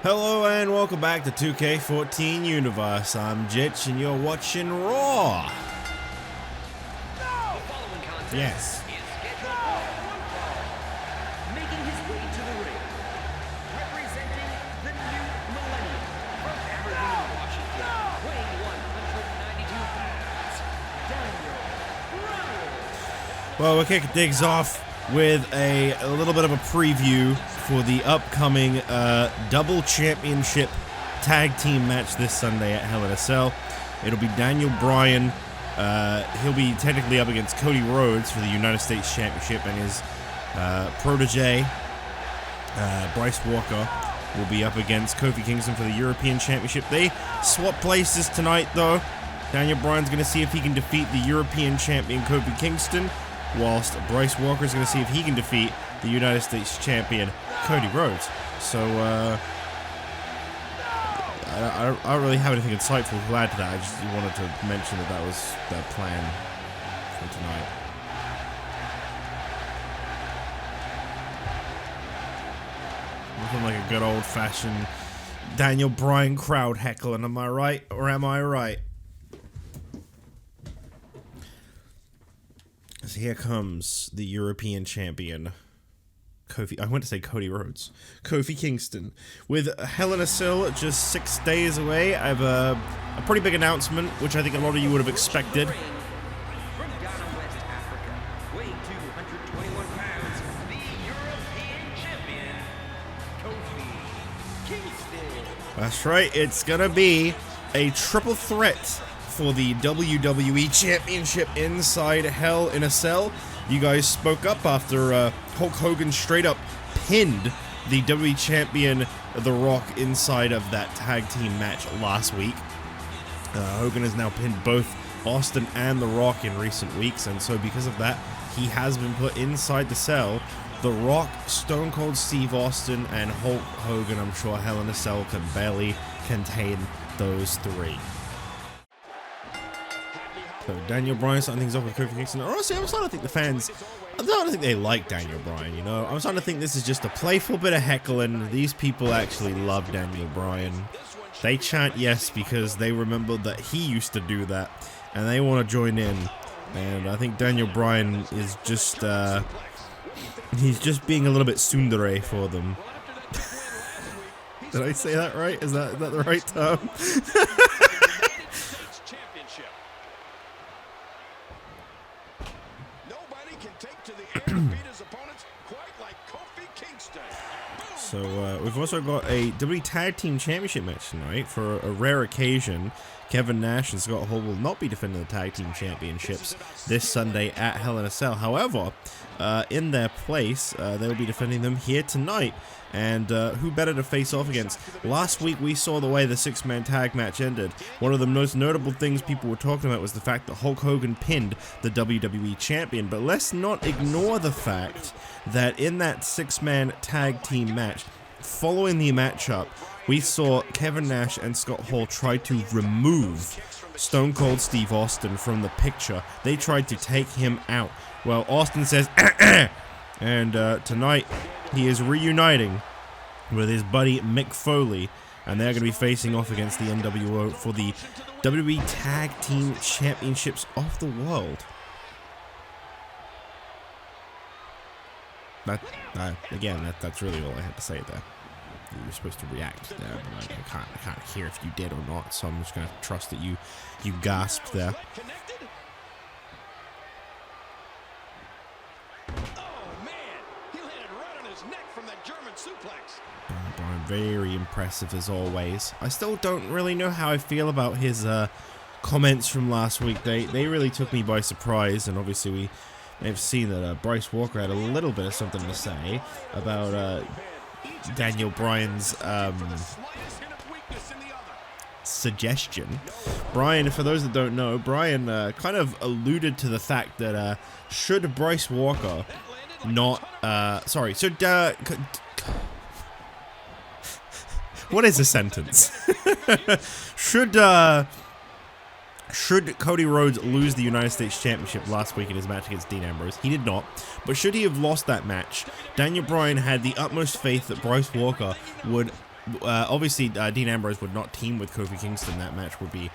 Hello and welcome back to 2K14 Universe. I'm Jitch and you're watching Raw. Yes. Making his way to the ring, representing the new millennium from Aberdeen, Washington, weighing 192 pounds, Daniel Bryan. Well, we're kicking things off with a little bit of a preview for the upcoming double championship tag team match this Sunday at Hell in a Cell. It'll be Daniel Bryan. He'll be technically up against Cody Rhodes for the United States Championship, and his protege, Bryce Walker, will be up against Kofi Kingston for the European Championship. They swap places tonight, though. Daniel Bryan's going to see if he can defeat the European champion Kofi Kingston, whilst Bryce Walker is going to see if he can defeat the United States champion Cody Rhodes. So, I don't really have anything insightful to add to that. I just wanted to mention that that was their plan for tonight. Looking like a good old-fashioned Daniel Bryan crowd heckling, am I right? Or am I right? So here comes the European champion, Kofi. I want to say Cody Rhodes. Kofi Kingston. With Hell in a Cell just 6 days away, I have a pretty big announcement, which I think a lot of you would have expected. From Ghana, West Africa, weighing 221 pounds, the European champion, Kofi Kingston. That's right, it's gonna be a triple threat for the WWE Championship inside Hell in a Cell. You guys spoke up after Hulk Hogan straight up pinned the WWE Champion, The Rock, inside of that tag team match last week. Hogan has now pinned both Austin and The Rock in recent weeks, and so because of that, he has been put inside the cell. The Rock, Stone Cold Steve Austin, and Hulk Hogan. I'm sure Hell in a Cell can barely contain those three. So Daniel Bryan starting things off with Kofi Kingston. Honestly, I'm starting to think the fans, I'm starting to think they like Daniel Bryan, you know? I'm starting to think this is just a playful bit of heckling. These people actually love Daniel Bryan. They chant yes because they remember that he used to do that, and they want to join in. And I think Daniel Bryan is just, he's just being a little bit tsundere for them. Did I say that right? Is that the right term? So we've also got a WWE Tag Team Championship match tonight for a rare occasion. Kevin Nash and Scott Hall will not be defending the Tag Team Championships this Sunday at Hell in a Cell. However, in their place, they'll be defending them here tonight. And who better to face off against? Last week we saw the way the six-man tag match ended. One of the most notable things people were talking about was the fact that Hulk Hogan pinned the WWE Champion. But let's not ignore the fact that in that six-man tag team match, following the matchup, we saw Kevin Nash and Scott Hall try to remove Stone Cold Steve Austin from the picture. They tried to take him out. Well, Austin says, and tonight he is reuniting with his buddy Mick Foley, and they're going to be facing off against the NWO for the WWE Tag Team Championships of the world. That's really all I had to say there. You were supposed to react there, but I can't hear if you did or not, so I'm just going to trust that you gasped there. Bryan, very impressive as always. I still don't really know how I feel about his comments from last week. They really took me by surprise, and obviously we may have seen that Bryce Walker had a little bit of something to say about Daniel Bryan's suggestion. Bryan, for those that don't know, Bryan kind of alluded to the fact that should Bryce Walker not, what is a sentence? Should Cody Rhodes lose the United States Championship last week in his match against Dean Ambrose? He did not. But should he have lost that match, Daniel Bryan had the utmost faith that Bryce Walker would obviously, Dean Ambrose would not team with Kofi Kingston. That match would be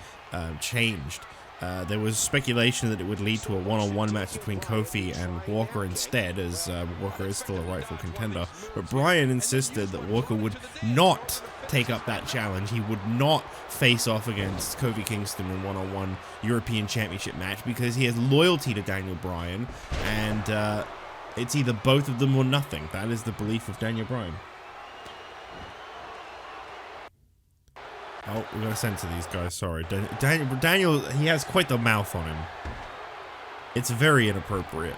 changed. There was speculation that it would lead to a one-on-one match between Kofi and Walker instead, as Walker is still a rightful contender. But Bryan insisted that Walker would not take up that challenge. He would not face off against Kofi Kingston in one-on-one European Championship match because he has loyalty to Daniel Bryan, and it's either both of them or nothing. That is the belief of Daniel Bryan. Oh, we're going to censor these guys, sorry. Daniel, he has quite the mouth on him. It's very inappropriate.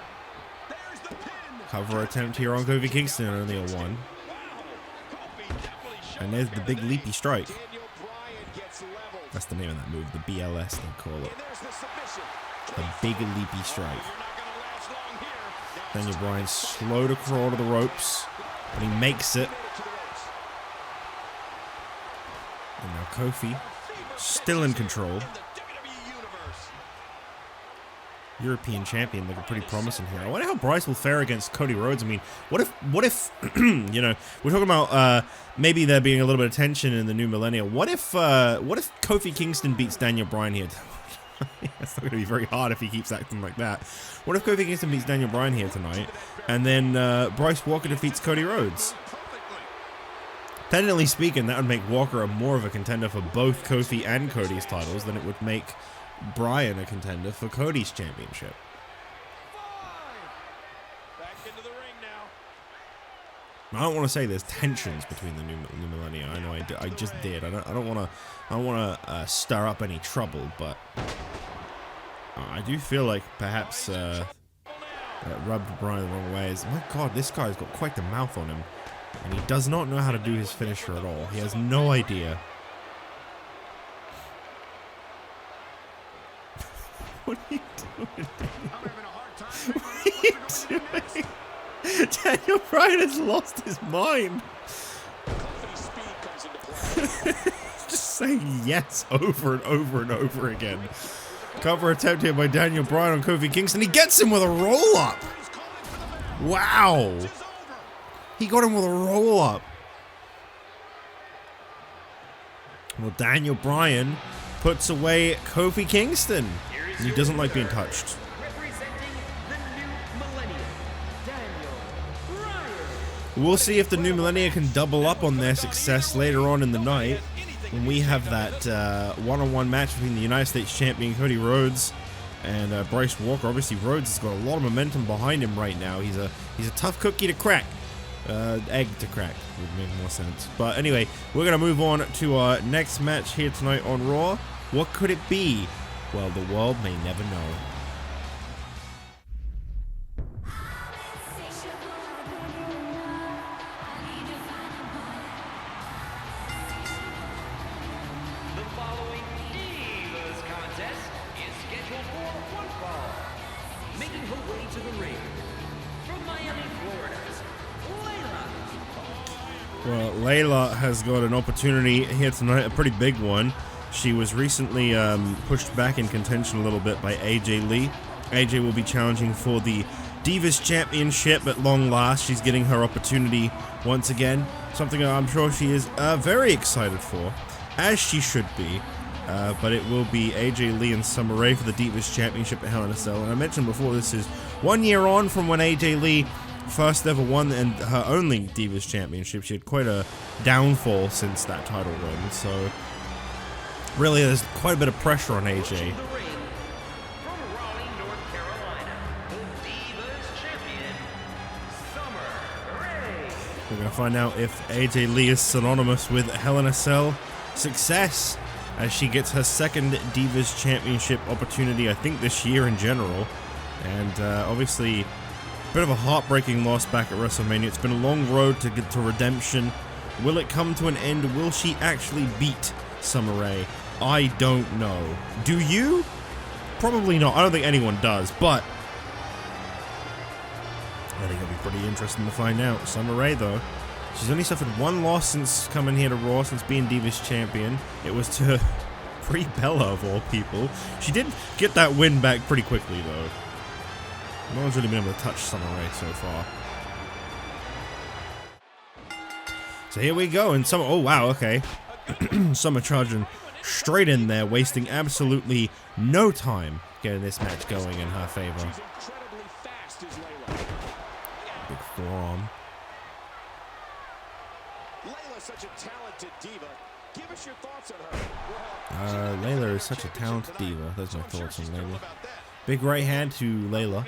Cover attempt here on Kofi Kingston, only a 1. And there's the big leapy strike. That's the name of that move, the BLS they call it. The big leapy strike. Daniel Bryan slow to crawl to the ropes, but he makes it. And now Kofi, still in control. European champion looking pretty promising here. I wonder how Bryce will fare against Cody Rhodes. I mean, what if, you know, we're talking about maybe there being a little bit of tension in the new millennia. What if Kofi Kingston beats Daniel Bryan here? It's not going to be very hard if he keeps acting like that. What if Kofi Kingston beats Daniel Bryan here tonight, and then Bryce Walker defeats Cody Rhodes? Technically speaking, that would make Walker more of a contender for both Kofi and Cody's titles than it would make Bryan a contender for Cody's championship. Back into the ring now. I don't want to say there's tensions between the new millennia. I know I just did. I don't want to stir up any trouble, but I do feel like perhaps rubbed Bryan the wrong ways. My God, this guy's got quite the mouth on him. And he does not know how to do his finisher at all. He has no idea. What are you doing? What are you doing? Daniel Bryan has lost his mind. Just saying yes over and over and over again. Cover attempt here by Daniel Bryan on Kofi Kingston. He gets him with a roll-up. Wow. He got him with a roll-up. Well, Daniel Bryan puts away Kofi Kingston. He doesn't like being touched. Representing the new millennium, Daniel Bryan. We'll see if the new millennia can double up on their success later on in the night when we have that one-on-one match between the United States champion Cody Rhodes and Bryce Walker. Obviously, Rhodes has got a lot of momentum behind him right now. He's a tough cookie to crack. Egg to crack would make more sense. But anyway, we're going to move on to our next match here tonight on Raw. What could it be? Well, the world may never know. The following Divas contest is scheduled for one fall. Making her way to the ring from Miami, Florida, Layla. Well, Layla has got an opportunity here tonight, a pretty big one. She was recently pushed back in contention a little bit by AJ Lee. AJ will be challenging for the Divas Championship at long last. She's getting her opportunity once again. Something I'm sure she is very excited for, as she should be. But it will be AJ Lee and Summer Rae for the Divas Championship at Hell in a Cell. And I mentioned before, this is 1 year on from when AJ Lee first ever won and her only Divas Championship. She had quite a downfall since that title win, so really there's quite a bit of pressure on AJ. The ring from Raleigh, North Carolina, the Divas champion, Summer Rae. We're going to find out if AJ Lee is synonymous with Hell in a Cell success as she gets her second Divas Championship opportunity, I think this year in general. And obviously, a bit of a heartbreaking loss back at WrestleMania. It's been a long road to get to redemption. Will it come to an end? Will she actually beat Summer Rae? I don't know. Do you? Probably not. I don't think anyone does, but I think it'll be pretty interesting to find out. Summer Rae, though, she's only suffered one loss since coming here to Raw, since being Divas Champion. It was to Brie Bella, of all people. She did get that win back pretty quickly, though. No one's really been able to touch Summer Rae so far. So here we go, and Summer, oh wow, okay. Summer charging straight in there, wasting absolutely no time getting this match going in her favor. She's incredibly fast, is Layla. Big forearm. Layla's such a talented diva. Give us your thoughts on her. Layla is such a talented diva. There's my thoughts on Layla. Big right hand to Layla.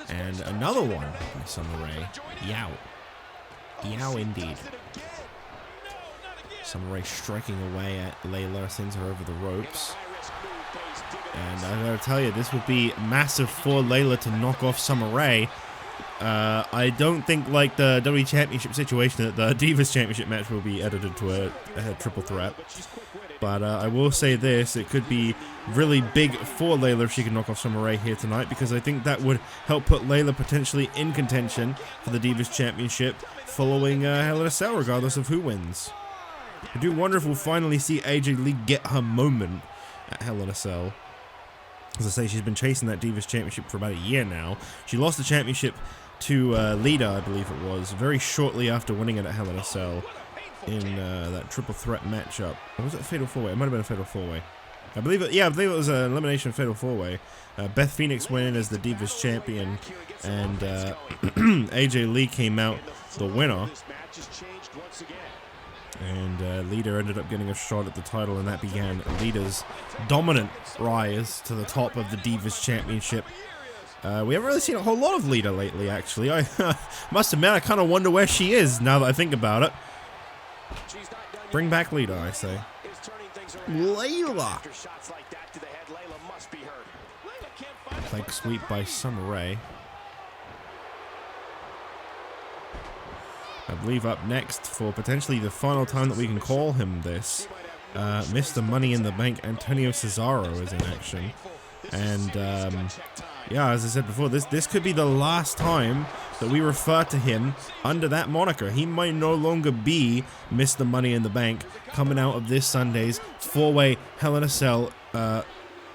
And another one by Summer Rae. Yow. Yow indeed. Summer Rae striking away at Layla, sends her over the ropes. And I gotta tell you, this would be massive for Layla to knock off Summer Rae. I don't think, like the WWE Championship situation, that the Divas Championship match will be edited to a triple threat. But I will say this, it could be really big for Layla if she can knock off Summer Rae here tonight, because I think that would help put Layla potentially in contention for the Divas Championship following Hell in a Cell, regardless of who wins. I do wonder if we'll finally see AJ Lee get her moment at Hell in a Cell. As I say, she's been chasing that Divas Championship for about a year now. She lost the championship to Lita, I believe it was, very shortly after winning it at Hell in a Cell in that triple threat matchup. Or was it a Fatal 4-Way? It might have been a Fatal 4-Way. I believe it. Yeah, I believe it was an elimination Fatal 4-Way. Beth Phoenix went in as the Divas Champion, and AJ Lee came out the winner. And Lita ended up getting a shot at the title, and that began Lita's dominant rise to the top of the Divas Championship. We haven't really seen a whole lot of Lita lately, actually. I must admit, I kind of wonder where she is now that I think about it. Bring back Lita, I say. Layla! Leg sweep by Summer Rae. I believe up next, for potentially the final time that we can call him this, Mr. Money in the Bank, Antonio Cesaro is in action. And yeah, as I said before, this could be the last time that we refer to him under that moniker. He might no longer be Mr. Money in the Bank coming out of this Sunday's 4-way Hell in a Cell, not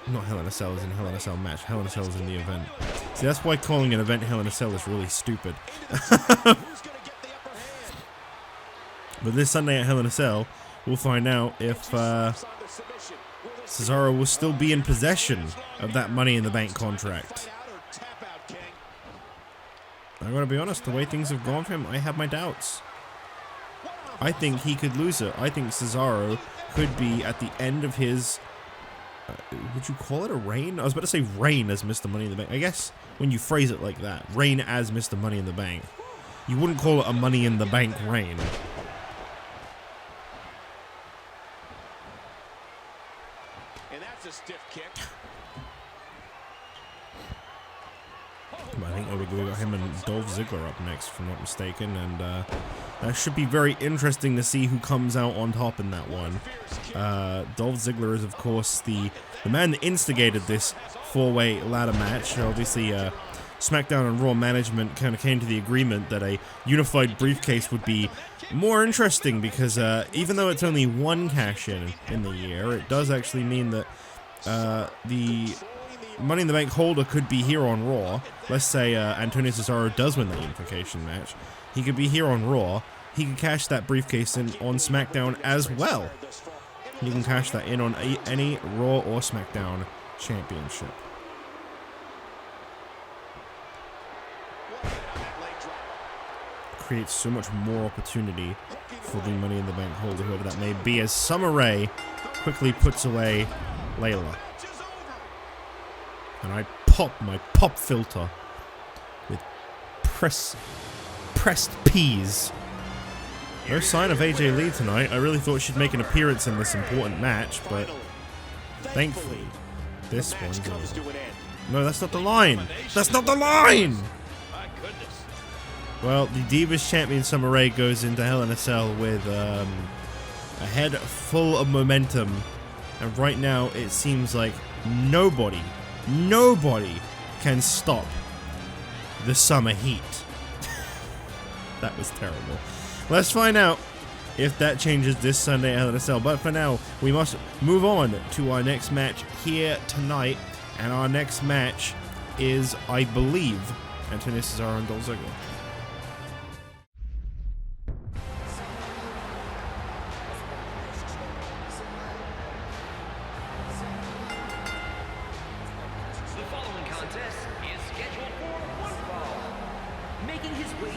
Hell in a Cell is in Hell in a Cell match, Hell in a Cell is in the event. See, that's why calling an event Hell in a Cell is really stupid. But this Sunday at Hell in a Cell, we'll find out if Cesaro will still be in possession of that Money in the Bank contract. I gotta be honest, the way things have gone for him, I have my doubts. I think he could lose it. I think Cesaro could be at the end of his... would you call it a reign? I was about to say reign as Mr. Money in the Bank. I guess when you phrase it like that, reign as Mr. Money in the Bank. You wouldn't call it a Money in the Bank reign. And that's a stiff kick. I think we got him and Dolph Ziggler up next, if I'm not mistaken, and that should be very interesting to see who comes out on top in that one. Dolph Ziggler is, of course, the man that instigated this 4-way ladder match. Obviously, SmackDown and Raw management kind of came to the agreement that a unified briefcase would be more interesting, because even though it's only one cash-in the year, it does actually mean that the Money in the Bank holder could be here on Raw. Let's say Antonio Cesaro does win the unification match. He could be here on Raw. He could cash that briefcase in on SmackDown as well. He can cash that in on any Raw or SmackDown championship. Creates so much more opportunity for the Money in the Bank holder, whoever that may be, as Summer Rae quickly puts away Layla. And I pop my pop filter with pressed peas. No sign of AJ Lee tonight. I really thought she'd make an appearance in this important match, but thankfully, this one's over. No, that's not the line. That's not the line! Well, the Divas Champion Summer Rae goes into Hell in a Cell with a head full of momentum. And right now, it seems like nobody can stop the summer heat. That was terrible. Let's find out if that changes this Sunday at Hell in a Cell. But for now, we must move on to our next match here tonight. And our next match is, I believe, Antonio Cesaro and Dolph Ziggler.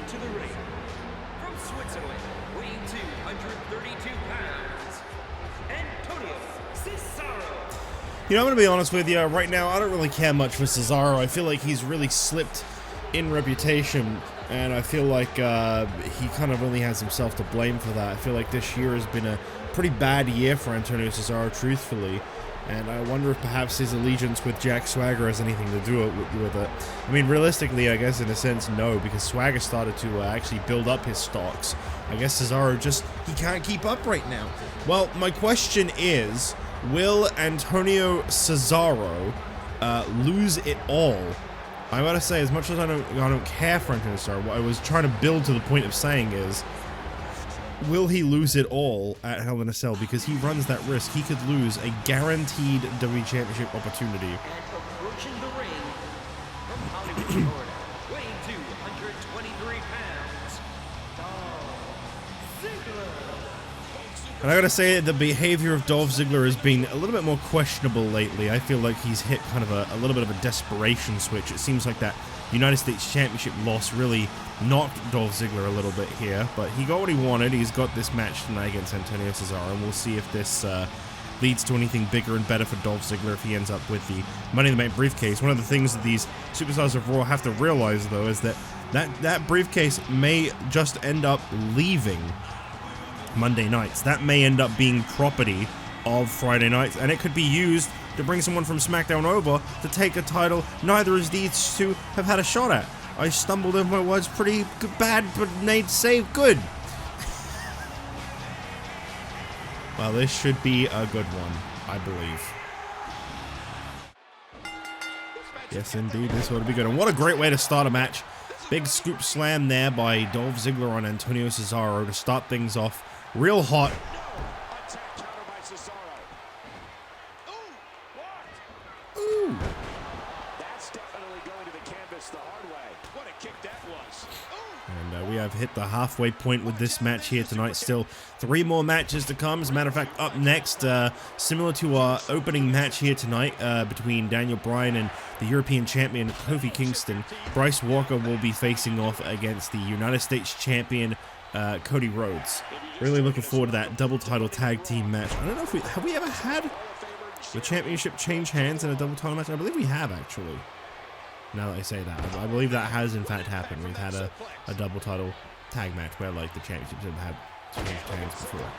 to the ring, from Switzerland, weighing 232 pounds, Antonio Cesaro. You know, I'm going to be honest with you, right now, I don't really care much for Cesaro. I feel like he's really slipped in reputation, and I feel like he kind of only has himself to blame for that. I feel like this year has been a pretty bad year for Antonio Cesaro, truthfully, and I wonder if perhaps his allegiance with Jack Swagger has anything to do with it. I mean, realistically, I guess in a sense, no, because Swagger started to actually build up his stocks. I guess Cesaro just, he can't keep up right now. Well, my question is, will Antonio Cesaro lose it all? I gotta say, as much as I don't care for Antonio Cesaro, what I was trying to build to the point of saying is, will he lose it all at Hell in a Cell? Because he runs that risk. He could lose a guaranteed WWE Championship opportunity. And approaching the ring, from Hollywood, Florida, weighing 223 pounds, Dolph Ziggler. And I gotta say, the behavior of Dolph Ziggler has been a little bit more questionable lately. I feel like he's hit kind of a little bit of a desperation switch. It seems like that United States Championship loss really knocked Dolph Ziggler a little bit here, but he got what he wanted. He's got this match tonight against Antonio Cesaro, and we'll see if this leads to anything bigger and better for Dolph Ziggler if he ends up with the Money in the Bank briefcase. One of the things that these superstars of Raw have to realize, though, is that briefcase may just end up leaving Monday nights. That may end up being property of Friday nights, and it could be used to bring someone from SmackDown over to take a title neither of these two have had a shot at. I stumbled over my words pretty bad, but Nate saved good. Well, this should be a good one, I believe. Yes, indeed, this ought to be good. And what a great way to start a match. Big scoop slam there by Dolph Ziggler on Antonio Cesaro to start things off real hot. Attack counter by Cesaro. Ooh. That's definitely going to the canvas the hard way. What a kick that was. And we have hit the halfway point with this match here tonight. Still 3 more matches to come. As a matter of fact, up next, similar to our opening match here tonight between Daniel Bryan and the European champion Kofi Kingston, Bryce Walker will be facing off against the United States champion Cody Rhodes. Really looking forward to that double title tag team match. I don't know if have we ever had the championship change hands in a double title match? I believe we have, actually. Now that I say that, I believe that has in fact happened. We've had a double title tag match where like the championships have had changed hands before.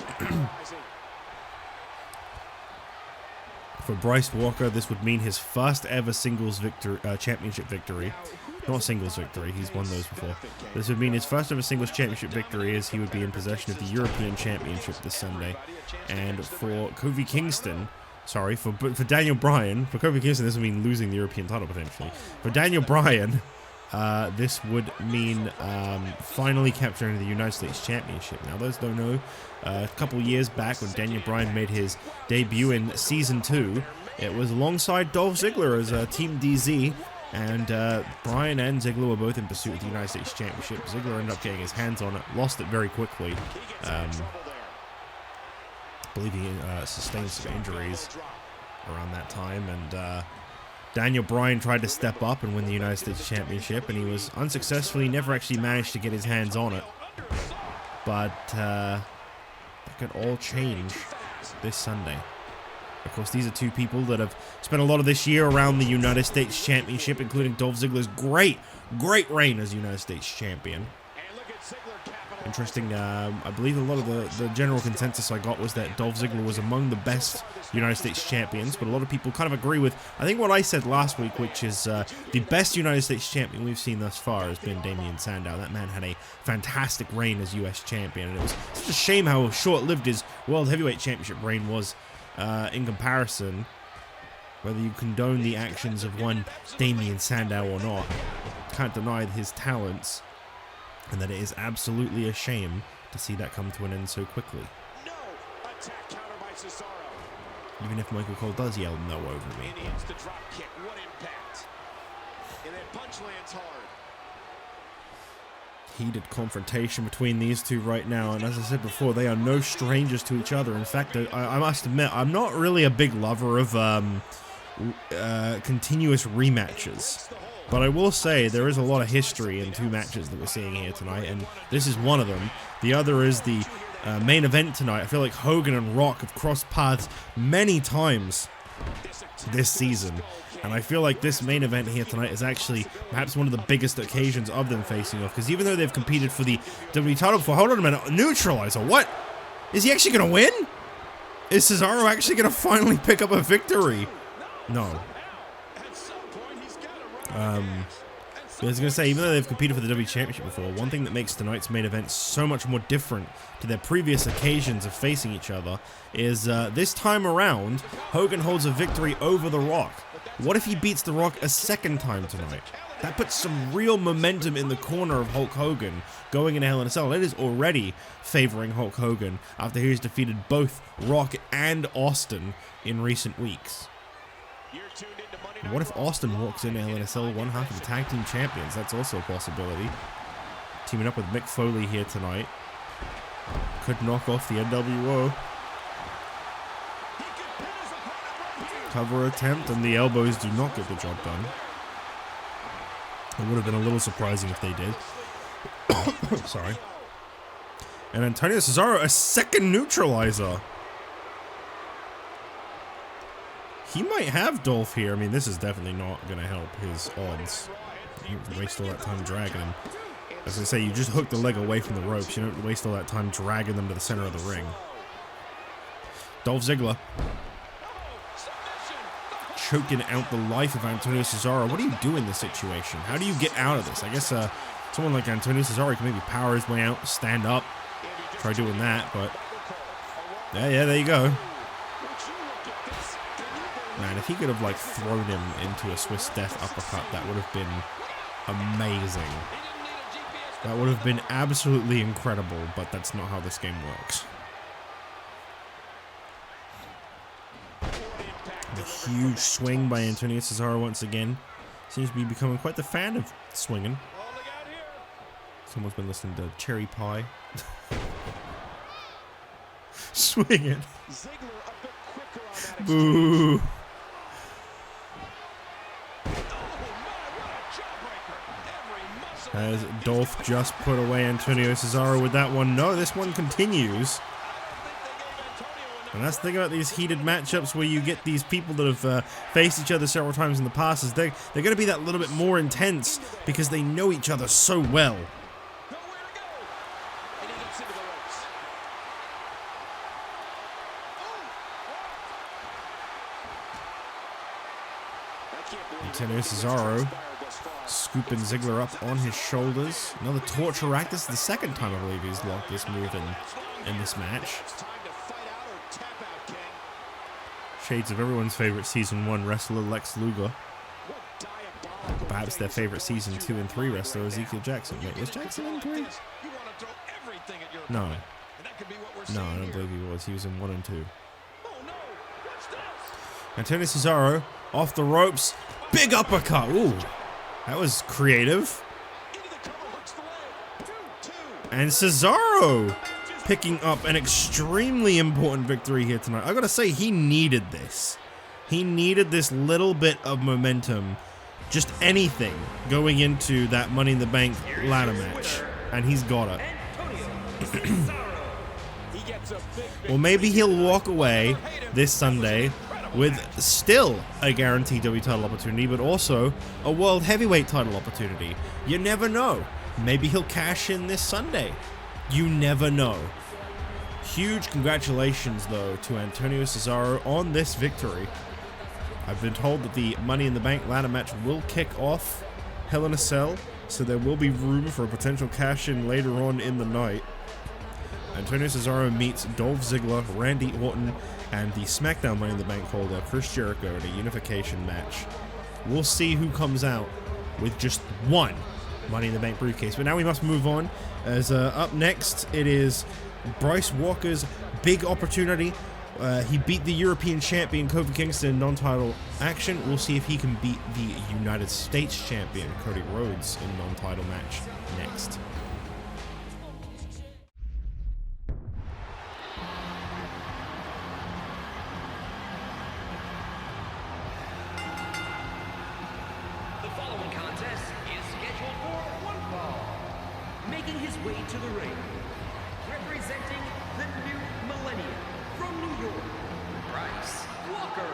For Bryce Walker, this would mean his first ever singles victory, championship victory. Not singles victory, he's won those before. This would mean his first ever singles championship victory, as he would be in possession of the European Championship this Sunday. And for Kofi Kingston, sorry, for Daniel Bryan, for Kofi Kingston, this would mean losing the European title potentially. For Daniel Bryan, this would mean finally capturing the United States Championship. Now, those don't know, a couple years back when Daniel Bryan made his debut in Season 2, it was alongside Dolph Ziggler as Team DZ, and Bryan and Ziggler were both in pursuit of the United States Championship. Ziggler ended up getting his hands on it, lost it very quickly. I believe he sustained some injuries around that time, and Daniel Bryan tried to step up and win the United States Championship, and he was unsuccessful. He never actually managed to get his hands on it. But that could all change this Sunday. Of course, these are two people that have spent a lot of this year around the United States Championship, including Dolph Ziggler's great reign as United States Champion. Interesting, I believe a lot of the general consensus I got was that Dolph Ziggler was among the best United States champions, but a lot of people kind of agree with, I think, what I said last week, which is the best United States champion we've seen thus far has been Damien Sandow. That man had a fantastic reign as US champion, and it was such a shame how short-lived his World Heavyweight Championship reign was in comparison. Whether you condone the actions of one Damien Sandow or not, can't deny his talents, and that it is absolutely a shame to see that come to an end so quickly. No! Attack counter by Cesaro. Even if Michael Cole does yell no over me. And he hits the drop kick. What impact. And that punch lands hard. Heated confrontation between these two right now, and as I said before, they are no strangers to each other. In fact, I must admit, I'm not really a big lover of continuous rematches. But I will say there is a lot of history in 2 matches that we're seeing here tonight, and this is one of them. The other is the main event tonight. I feel like Hogan and Rock have crossed paths many times this season, and I feel like this main event here tonight is actually perhaps one of the biggest occasions of them facing off, because even though they've competed for the WWE title before, hold on a minute, neutralizer, what? Is he actually going to win? Is Cesaro actually going to finally pick up a victory? No. I was going to say, even though they've competed for the WWE Championship before, one thing that makes tonight's main event so much more different to their previous occasions of facing each other is this time around, Hogan holds a victory over The Rock. What if he beats The Rock a second time tonight? That puts some real momentum in the corner of Hulk Hogan going into Hell in a Cell. It is already favoring Hulk Hogan after he's defeated both Rock and Austin in recent weeks. What if Austin walks into Hell in a Cell one half of the Tag Team Champions? That's also a possibility. Teaming up with Mick Foley here tonight. Could knock off the NWO. Cover attempt, and the elbows do not get the job done. It would have been a little surprising if they did. Sorry. And Antonio Cesaro, a second neutralizer. He might have Dolph here. I mean, this is definitely not going to help his odds. You don't waste all that time dragging him. As I say, you just hook the leg away from the ropes. You don't waste all that time dragging them to the center of the ring. Dolph Ziggler. Choking out the life of Antonio Cesaro. What do you do in this situation? How do you get out of this? I guess someone like Antonio Cesaro can maybe power his way out, stand up, try doing that, but yeah, there you go. Man, if he could have, like, thrown him into a Swiss Death uppercut, that would have been amazing. That would have been absolutely incredible, but that's not how this game works. The huge swing by Antonio Cesaro once again. Seems to be becoming quite the fan of swinging. Someone's been listening to Cherry Pie. Swinging. Boo. As Dolph just put away Antonio Cesaro with that one. No, this one continues. And that's the thing about these heated matchups where you get these people that have faced each other several times in the past, is they're going to be that little bit more intense because they know each other so well. Antonio Cesaro scooping Ziggler up on his shoulders. Another torture rack. This is the second time I believe he's locked this move in this match. Shades of everyone's favorite Season 1 wrestler, Lex Luger. Perhaps their favorite Season 2 and 3 wrestler, Ezekiel Jackson. Wait, was Jackson in 3? No. No, I don't believe he was. He was in 1 and 2. Antonio Cesaro off the ropes. Big uppercut. Ooh. That was creative. And Cesaro picking up an extremely important victory here tonight. I gotta say, he needed this. He needed this little bit of momentum. Just anything going into that Money in the Bank ladder match. And he's got it. Well, maybe he'll walk away this Sunday with still a guaranteed WWE title opportunity, but also a World Heavyweight title opportunity. You never know. Maybe he'll cash in this Sunday. You never know. Huge congratulations, though, to Antonio Cesaro on this victory. I've been told that the Money in the Bank ladder match will kick off Hell in a Cell, so there will be room for a potential cash-in later on in the night. Antonio Cesaro meets Dolph Ziggler, Randy Orton, and the SmackDown Money in the Bank holder, Chris Jericho, in a unification match. We'll see who comes out with just one Money in the Bank briefcase. But now we must move on, as up next it is Bryce Walker's big opportunity. He beat the European champion Kofi Kingston in non-title action. We'll see if he can beat the United States champion Cody Rhodes in non-title match next. The following contest to the ring, representing the new millennium from New York, Bryce Walker.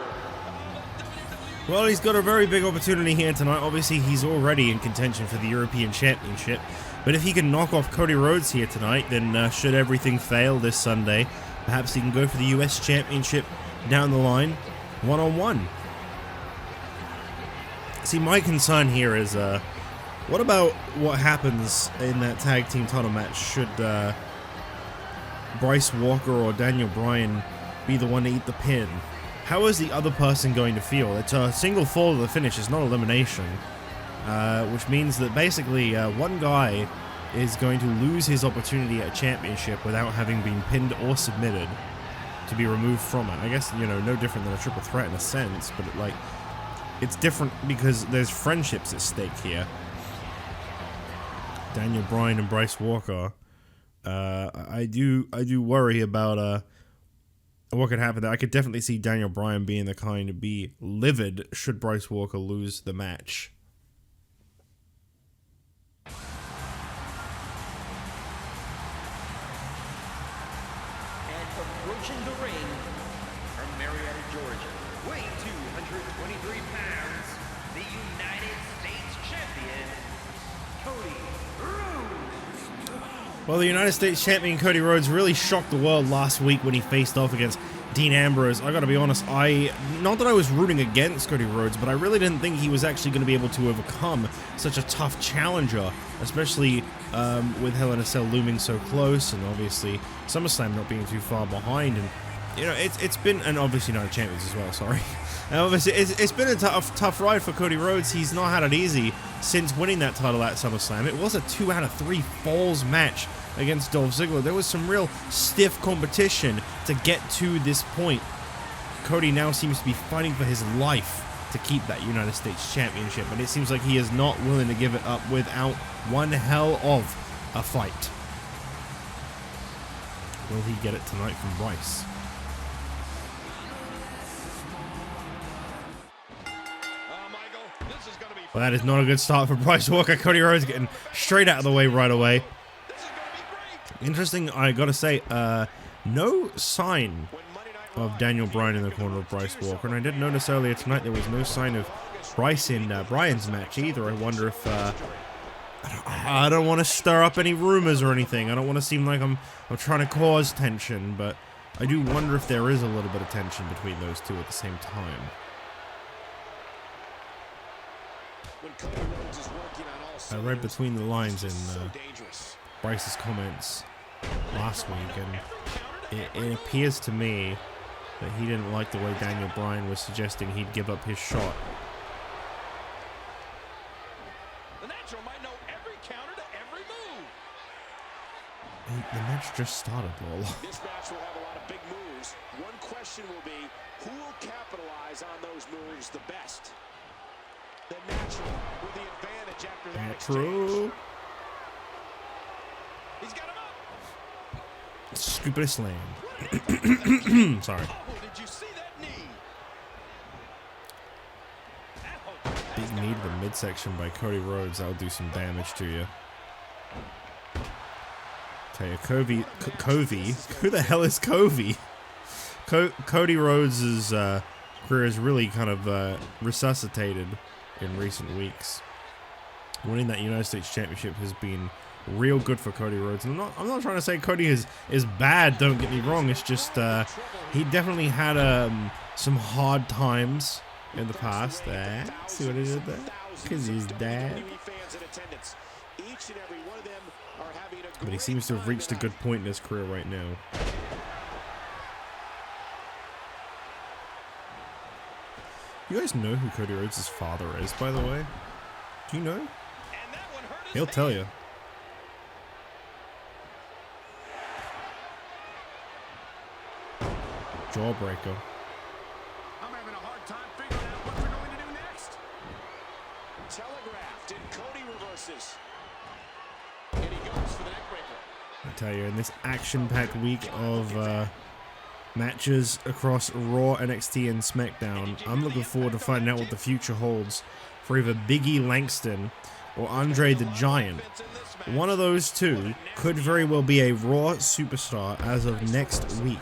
Well, he's got a very big opportunity here tonight. Obviously, he's already in contention for the European Championship. But if he can knock off Cody Rhodes here tonight, then should everything fail this Sunday, perhaps he can go for the US Championship down the line, one-on-one. See, my concern here is, what about what happens in that tag team title match should Bryce Walker or Daniel Bryan be the one to eat the pin? How is the other person going to feel? It's a single fall to the finish, it's not elimination. Which means that basically one guy is going to lose his opportunity at a championship without having been pinned or submitted to be removed from it. I guess, you know, no different than a triple threat in a sense, but it's different because there's friendships at stake here. Daniel Bryan and Bryce Walker. I do worry about what could happen there. I could definitely see Daniel Bryan being the kind to be livid should Bryce Walker lose the match. And approaching the ring from Marietta, Georgia, weighing 223 pounds, the United States champion, Cody Rhodes. Well, the United States champion Cody Rhodes really shocked the world last week when he faced off against Dean Ambrose. I gotta be honest, not that I was rooting against Cody Rhodes, but I really didn't think he was actually going to be able to overcome such a tough challenger, especially with Hell in a Cell looming so close, and obviously SummerSlam not being too far behind. And you know, it's been, and obviously United Champions as well. Sorry, and obviously it's been a tough ride for Cody Rhodes. He's not had it easy since winning that title at SummerSlam. It was a 2 out of 3 falls match against Dolph Ziggler. There was some real stiff competition to get to this point. Cody now seems to be fighting for his life to keep that United States Championship, and it seems like he is not willing to give it up without one hell of a fight. Will he get it tonight from Bryce? Well, that is not a good start for Bryce Walker. Cody Rhodes getting straight out of the way right away. Interesting, I gotta say, no sign of Daniel Bryan in the corner of Bryce Walker, and I did notice earlier tonight there was no sign of Bryce in Bryan's match either. I wonder if I don't want to stir up any rumors or anything. I don't want to seem like I'm trying to cause tension, but I do wonder if there is a little bit of tension between those two at the same time. I read between the lines in Bryce's comments last week, and it appears to me that he didn't like the way Daniel Bryan was suggesting he'd give up his shot. The natural might know every counter to every move. The match just started, lol. This match will have a lot of big moves. One question will be, who will capitalize on those moves the best? The natural with the advantage after that exchange. He's got him up. Stupid slam. Sorry. Oh, did you see that knee? Big knee to the midsection by Cody Rhodes. That'll do some damage to you. Tell you, Kofi. Who the hell is Kofi? Cody Rhodes' career is really kind of resuscitated in recent weeks. Winning that United States Championship has been real good for Cody Rhodes. And I'm not trying to say Cody is bad, don't get me wrong. It's just he definitely had some hard times in the past. See what he did there? Because he's dead. But he seems to have reached a good point in his career right now. You guys know who Cody Rhodes' father is, by the way? Do you know? He'll tell you. Jawbreaker. I'm having a hard time figuring out what they're going to do next. Telegraphed, and Cody reverses. And he goes for the neck breaker. I tell you, in this action-packed week of matches across Raw, NXT, and SmackDown, I'm looking forward to finding out what the future holds for either Big E Langston or Andre the Giant. One of those two could very well be a Raw superstar as of next week.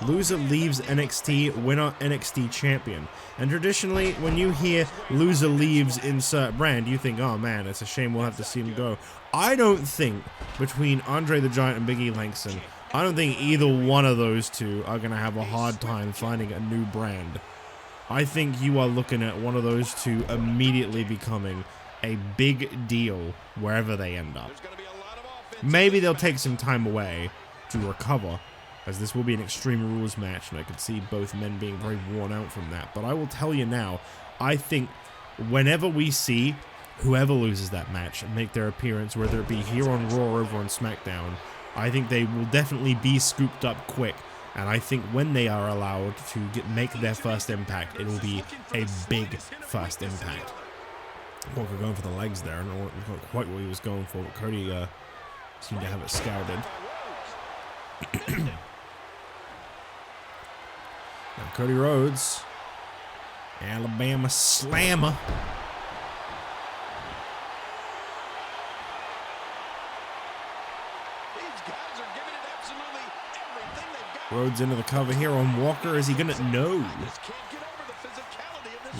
Loser leaves NXT, winner NXT champion. And traditionally, when you hear loser leaves insert brand, you think, oh man, it's a shame we'll have to see him go. I don't think, between Andre the Giant and Big E Langston, I don't think either one of those two are going to have a hard time finding a new brand. I think you are looking at one of those two immediately becoming a big deal wherever they end up. Maybe they'll take some time away to recover, as this will be an Extreme Rules match, and I could see both men being very worn out from that. But I will tell you now, I think whenever we see whoever loses that match make their appearance, whether it be here on Raw or over on SmackDown, I think they will definitely be scooped up quick. And I think when they are allowed to make their first impact, it will be a big first impact. Walker going for the legs there. I don't know quite what he was going for, but Cody seemed to have it scouted. Now Cody Rhodes, Alabama Slammer. Rhodes into the cover here on Walker. Is he gonna? No.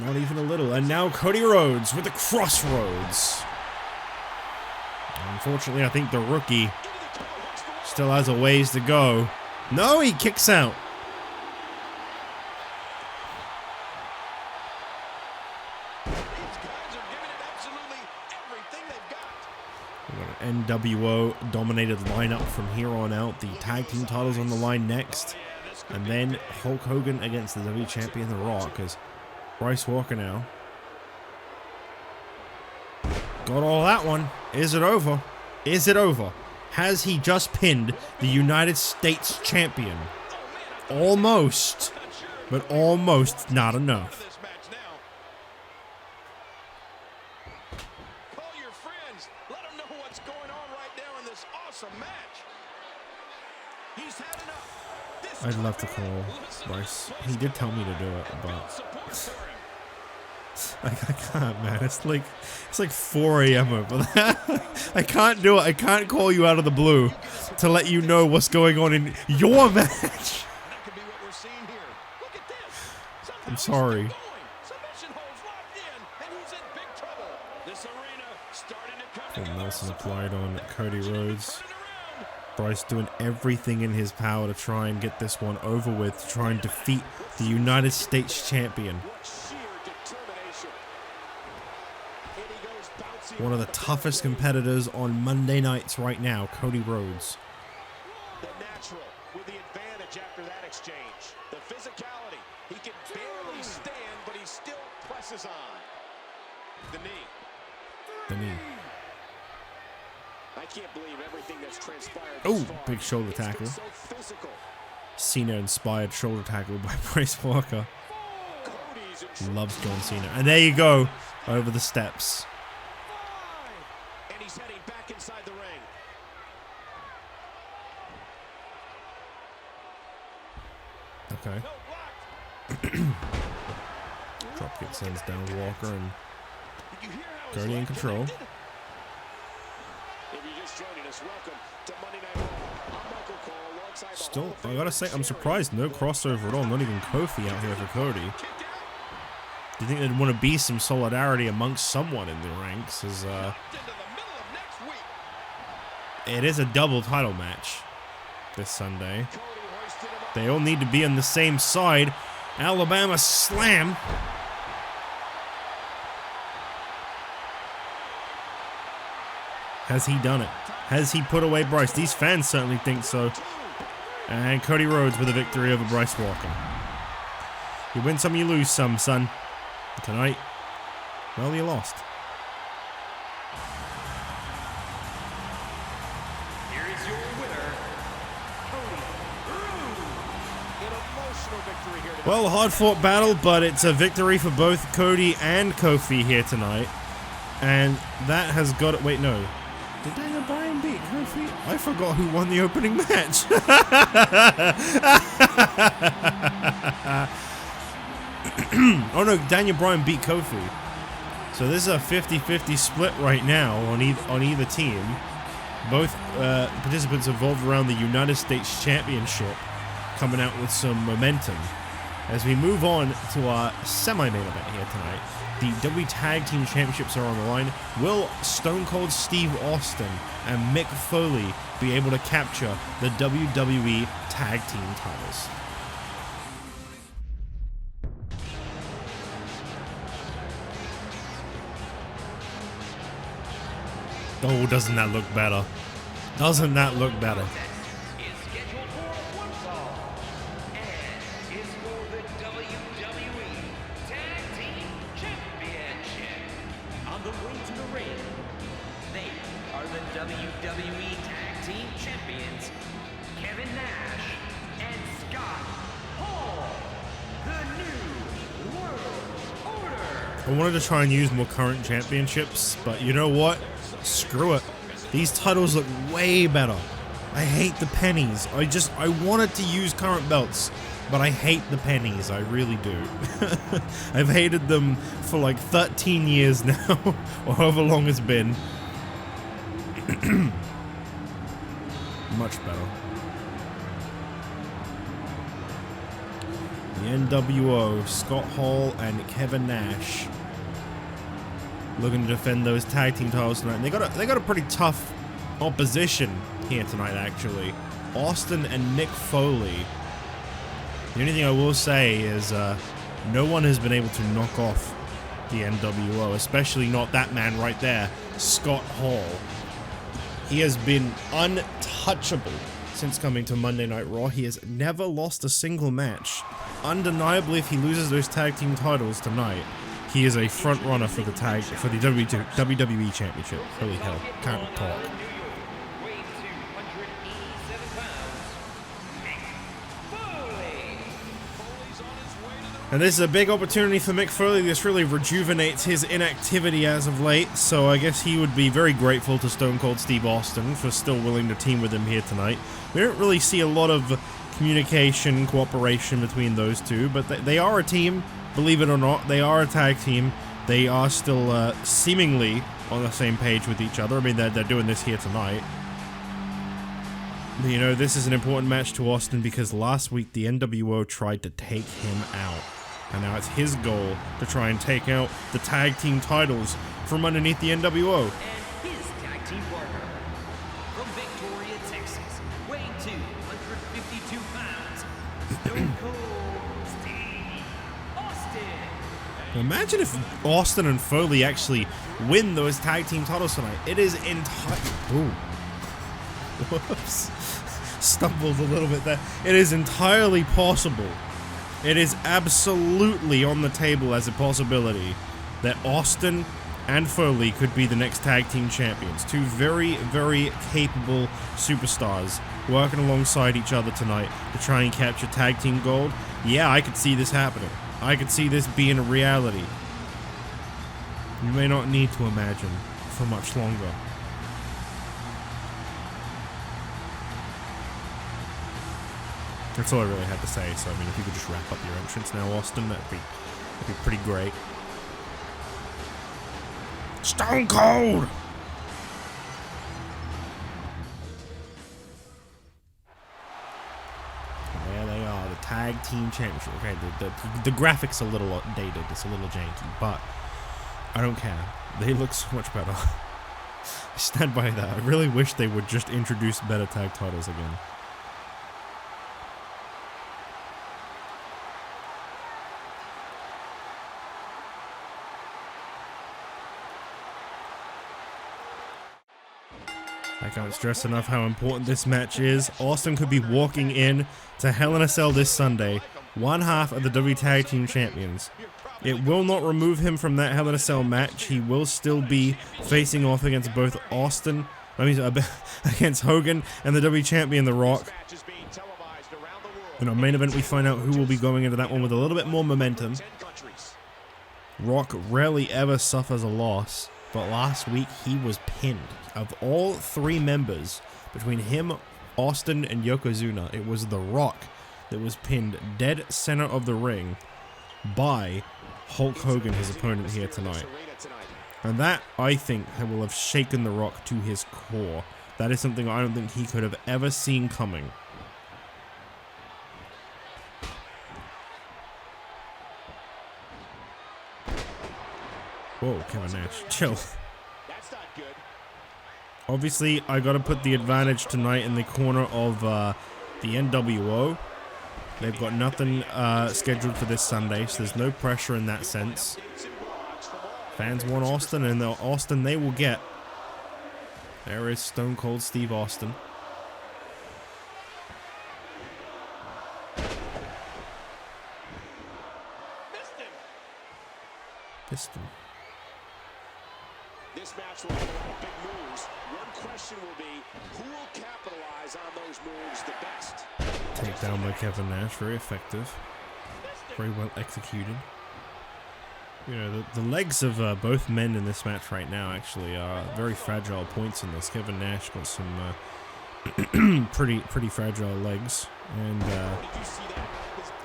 Not even a little. And now Cody Rhodes with the crossroads. Unfortunately, I think the rookie still has a ways to go. No, he kicks out. We've got an NWO dominated lineup from here on out. The tag team titles on the line next. And then Hulk Hogan against the WWE Champion, The Rock, as Bryce Walker now. Got all that one. Is it over? Is it over? Has he just pinned the United States Champion? Almost. But almost not enough. Call your friends. Let them know what's going on right now in this awesome match. He's had enough. I'd love to call Bryce. He did tell me to do it, but I can't, man. It's like 4 a.m. over there. I can't do it. I can't call you out of the blue to let you know what's going on in your match. I'm sorry. Paul Nelson applied on Cody Rhodes. Bryce doing everything in his power to try and get this one over with, to try and defeat the United States Champion. One of the toughest competitors on Monday nights right now, Cody Rhodes. The natural with the advantage after that exchange. The physicality. He can barely stand, but he still presses on. The knee. The knee. I can't believe everything that's transpired. Oh, big shoulder tackle. So physical. Cena-inspired shoulder tackle by Bryce Walker. Loves John Cena. And there you go, over the steps. And he's heading back inside the ring. Okay. Dropkick sends down Walker and Cody in control. Still, I gotta say, I'm surprised. No crossover at all. Not even Kofi out here for Cody. Do you think there'd want to be some solidarity amongst someone in the ranks? As it is a double title match this Sunday. They all need to be on the same side. Alabama Slam. Has he done it? Has he put away Bryce? These fans certainly think so. And Cody Rhodes with a victory over Bryce Walker. You win some, you lose some, son. Tonight, well, you lost. Here is your winner, Cody Rhodes. An emotional victory here today. Well, hard-fought battle, but it's a victory for both Cody and Kofi here tonight. And that has got it. Wait, no. Did Daniel Bryan beat Kofi? I forgot who won the opening match. Oh no, Daniel Bryan beat Kofi. So this is a 50-50 split right now on either team. Both participants involved around the United States Championship coming out with some momentum. As we move on to our semi-main event here tonight, the WWE Tag Team Championships are on the line. Will Stone Cold Steve Austin and Mick Foley be able to capture the WWE Tag Team titles? Oh, doesn't that look better? Doesn't that look better? Is scheduled for one fall and is for the WWE Tag Team Championship. On the way to the ring, they are the WWE Tag Team Champions, Kevin Nash and Scott Hall, the New World Order. I wanted to try and use more current championships, but you know what? Screw it. These titles look way better. I hate the pennies. I wanted to use current belts, but I hate the pennies. I really do. I've hated them for like 13 years now, or however long it's been. Much better. The NWO, Scott Hall and Kevin Nash, looking to defend those tag team titles tonight. And they got a pretty tough opposition here tonight, actually. Austin and Mick Foley. The only thing I will say is no one has been able to knock off the NWO, especially not that man right there, Scott Hall. He has been untouchable since coming to Monday Night Raw. He has never lost a single match. Undeniably, if he loses those tag team titles tonight, he is a front runner for the WWE Championship. Holy hell, can't talk. And this is a big opportunity for Mick Foley. This really rejuvenates his inactivity as of late, so I guess he would be very grateful to Stone Cold Steve Austin for still willing to team with him here tonight. We don't really see a lot of communication, cooperation between those two, but they are a team. Believe it or not, they are a tag team. They are still seemingly on the same page with each other. I mean, they're doing this here tonight. But, you know, this is an important match to Austin because last week the NWO tried to take him out. And now it's his goal to try and take out the tag team titles from underneath the NWO. And his tag team partner, from Victoria, Texas, weighing 252 pounds, Stone Cold Steve Austin. Imagine if Austin and Foley actually win those tag team titles tonight. It is entirely... Whoops. Stumbled a little bit there. It is entirely possible. It is absolutely on the table as a possibility that Austin and Foley could be the next tag team champions. Two very, very capable superstars working alongside each other tonight to try and capture tag team gold. Yeah, I could see this happening. I could see this being a reality. You may not need to imagine for much longer. That's all I really had to say, so I mean, if you could just wrap up your entrance now, Austin, that'd be pretty great. Stone Cold! There they are, the Tag Team Championship. Okay, the graphics are a little dated, it's a little janky, but I don't care. They look so much better. I stand by that. I really wish they would just introduce better tag titles again. I can't stress enough how important this match is. Austin could be walking in to Hell in a Cell this Sunday, one half of the WWE Tag Team Champions. It will not remove him from that Hell in a Cell match. He will still be facing off against both against Hogan and the WWE Champion, The Rock. In our main event, we find out who will be going into that one with a little bit more momentum. Rock rarely ever suffers a loss, but last week he was pinned. Of all three members, between him, Austin, and Yokozuna, it was The Rock that was pinned dead center of the ring by Hulk Hogan, his opponent here tonight. And that, I think, will have shaken The Rock to his core. That is something I don't think he could have ever seen coming. Whoa, Kevin Nash, chill. That's not good. Obviously, I gotta put the advantage tonight in the corner of the NWO. They've got nothing scheduled for this Sunday, so there's no pressure in that sense. Fans want Austin, and the Austin they will get. There is Stone Cold Steve Austin. Missed him. This match will have a lot of big moves. One question will be, who will capitalize on those moves the best? Takedown by Kevin Nash, very effective. Very well executed. You know, the legs of both men in this match right now actually are very fragile points in this. Kevin Nash got some pretty fragile legs. And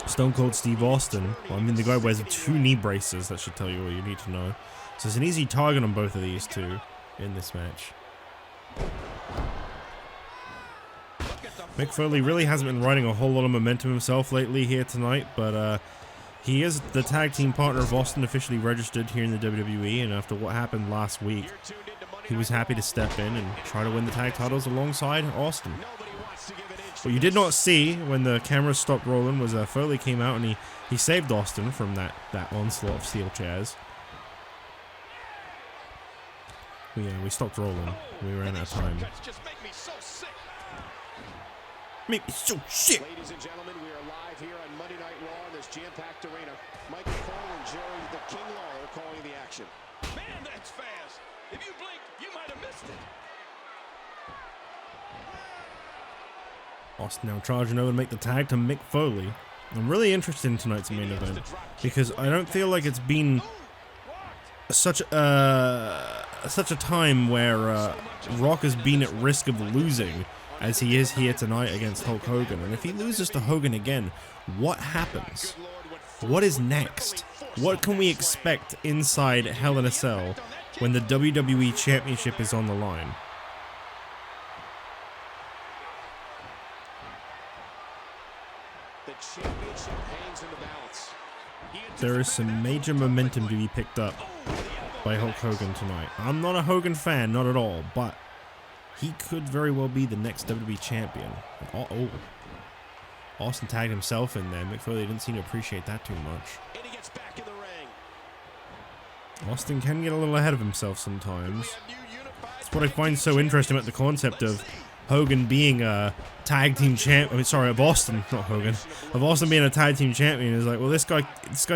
Stone Cold Steve Austin, well, I mean, the guy wears 2 knee braces. That should tell you all you need to know. So it's an easy target on both of these two in this match. Mick Foley really hasn't been riding a whole lot of momentum himself lately here tonight, but he is the tag team partner of Austin, officially registered here in the WWE, and after what happened last week, he was happy to step in and try to win the tag titles alongside Austin. What you did not see when the cameras stopped rolling was Foley came out and he saved Austin from that onslaught of steel chairs. Yeah, we stopped rolling. We ran out of time. Make me so sick. Ladies and gentlemen, we are live here on Monday Night Raw in this jam-packed arena. Mick Foley and Jerry the King Lawler calling the action. Man, that's fast. If you blinked, you might have missed it. Austin now charging over to make the tag to Mick Foley. I'm really interested in tonight's main event because I don't feel like it's been such a time where Rock has been at risk of losing as he is here tonight against Hulk Hogan. And if he loses to Hogan again, what happens? What is next? What can we expect inside Hell in a Cell when the WWE Championship is on the line? The championship hangs in the balance. There is some major momentum to be picked up by Hulk Hogan tonight. I'm not a Hogan fan, not at all, but he could very well be the next WWE champion. Oh. Austin tagged himself in there. Mick Foley didn't seem to appreciate that too much. And he gets back in the ring. Austin can get a little ahead of himself sometimes. That's what I find so interesting about the concept of Hogan being a tag team champ. I mean, sorry, of Austin, not Hogan. Of Austin being a tag team champion is like, well, this guy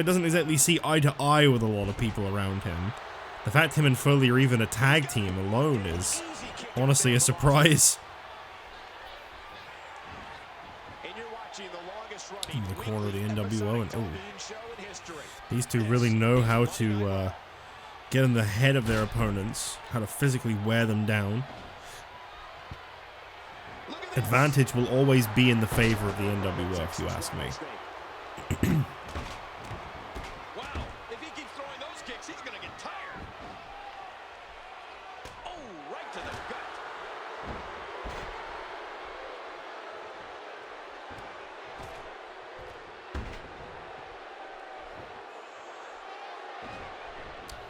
doesn't exactly see eye to eye with a lot of people around him. The fact him and Foley are even a tag team alone is honestly a surprise. In the corner of the NWO, and these two really know how to get in the head of their opponents, how to physically wear them down. Advantage will always be in the favor of the NWO, if you ask me. Wow, if he keeps throwing those kicks, he's gonna get tired. Oh, right to the gut.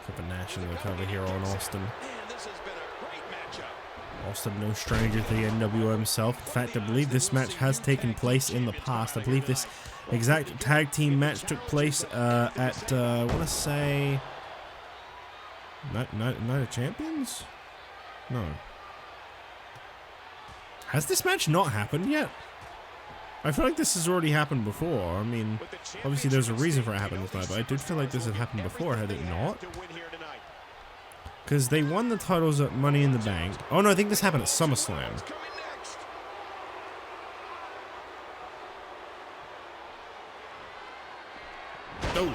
Kevin Nash in the cover here on Austin. Man, this has been a great matchup. Austin no stranger to the NWO himself. In fact, I believe this match has taken place in the past. I believe this exact tag team match took place at, I want to say, Night of Champions? No. Has this match not happened yet? I feel like this has already happened before. I mean, obviously there's a reason for it happening tonight, but I did feel like this had happened before, had it not? Because they won the titles at Money in the Bank. Oh no, I think this happened at SummerSlam. Oh!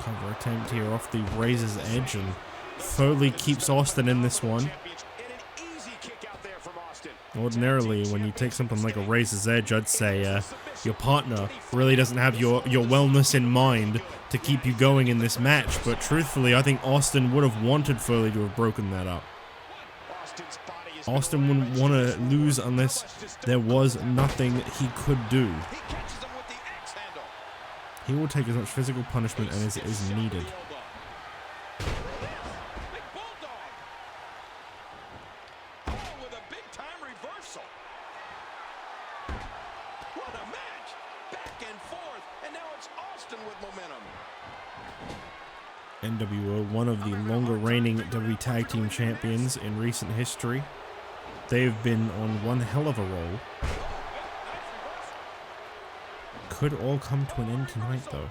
Cover attempt here off the Razor's Edge, and Foley keeps Austin in this one. Ordinarily, when you take something like a razor's edge, I'd say your partner really doesn't have your wellness in mind to keep you going in this match. But truthfully, I think Austin would have wanted Foley to have broken that up. Austin wouldn't want to lose unless there was nothing he could do. He will take as much physical punishment as is needed. NWO, one of the longer reigning WWE Tag Team Champions in recent history. They've been on one hell of a roll. Could all come to an end tonight, though.